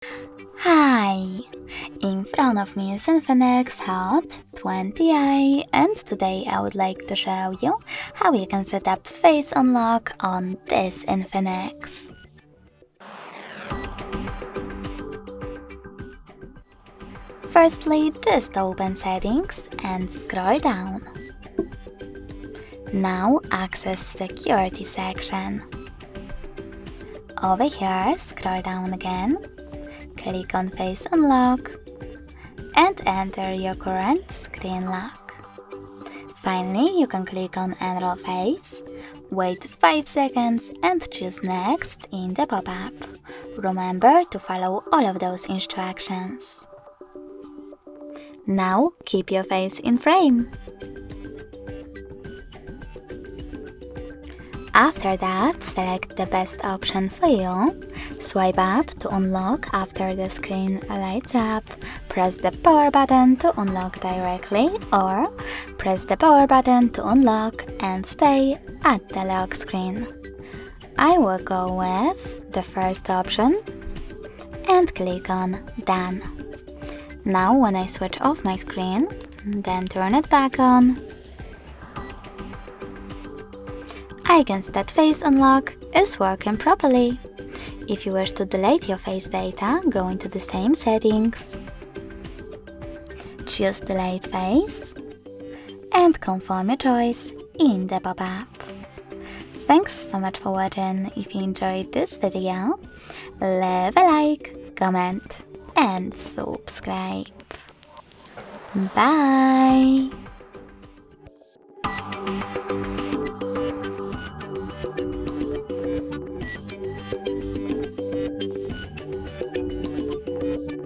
Hi! In front of me is INFINIX Hot 20i, and today I would like to show you how you can set up face unlock on this INFINIX. Firstly, just open settings and scroll down. Now access security section. Over here, scroll down again, click on face unlock and enter your current screen lock. Finally, you can click on enroll face, wait 5 seconds and choose next in the pop-up. Remember to follow all of those instructions. Now keep your face in frame. After that, select the best option for you. Swipe up to unlock after the screen lights up. Press the power button to unlock directly, or press the power button to unlock and stay at the lock screen. I will go with the first option and click on Done. Now when I switch off my screen, then turn it back on, I can see that face unlock is working properly. If you wish to delete your face data, go into the same settings, choose delete face and confirm your choice in the pop-up. Thanks so much for watching. If you enjoyed this video, leave a like, comment and subscribe. Bye!